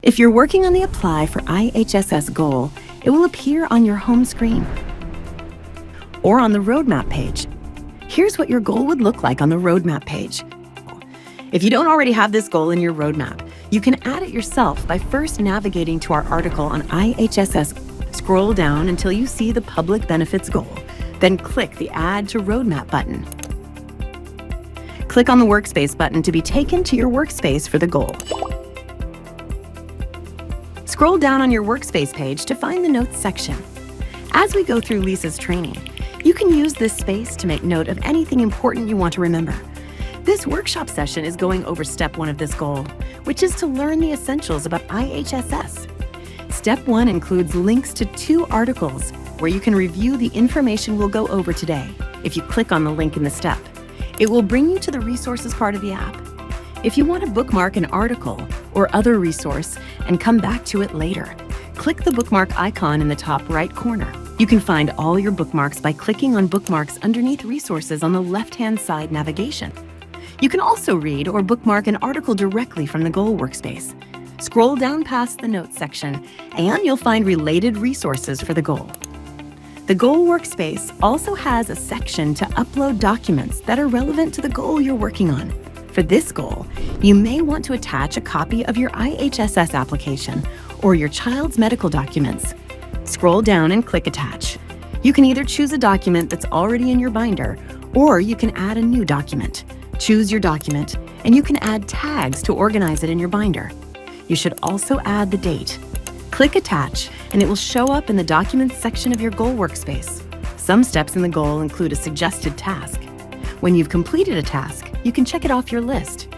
If you're working on the Apply for IHSS goal, it will appear on your home screen or on the roadmap page. Here's what your goal would look like on the roadmap page. If you don't already have this goal in your roadmap, you can add it yourself by first navigating to our article on IHSS. Scroll down until you see the Public Benefits goal, then click the Add to Roadmap button. Click on the Workspace button to be taken to your workspace for the goal. Scroll down on your workspace page to find the Notes section. As we go through Lisa's training, you can use this space to make note of anything important you want to remember. This workshop session is going over Step 1 of this goal, which is to learn the essentials about IHSS. Step 1 includes links to 2 articles where you can review the information we'll go over today. If you click on the link in the step, it will bring you to the resources part of the app. If you want to bookmark an article or other resource and come back to it later, click the bookmark icon in the top right corner. You can find all your bookmarks by clicking on bookmarks underneath resources on the left-hand side navigation. You can also read or bookmark an article directly from the goal workspace. Scroll down past the Notes section and you'll find related resources for the goal. The goal workspace also has a section to upload documents that are relevant to the goal you're working on. For this goal, you may want to attach a copy of your IHSS application or your child's medical documents. Scroll down and click Attach. You can either choose a document that's already in your binder, or you can add a new document. Choose your document, and you can add tags to organize it in your binder. You should also add the date. Click Attach, and it will show up in the Documents section of your goal workspace. Some steps in the goal include a suggested task. When you've completed a task, you can check it off your list.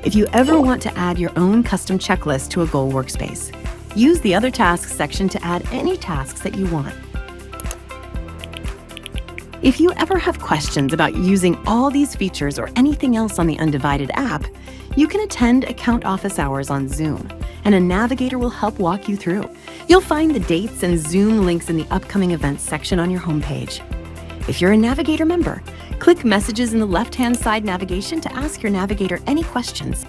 If you ever want to add your own custom checklist to a goal workspace, use the Other Tasks section to add any tasks that you want. If you ever have questions about using all these features or anything else on the Undivided app, you can attend account office hours on Zoom, and a navigator will help walk you through. You'll find the dates and Zoom links in the upcoming events section on your homepage. If you're a Navigator member, click Messages in the left-hand side navigation to ask your navigator any questions.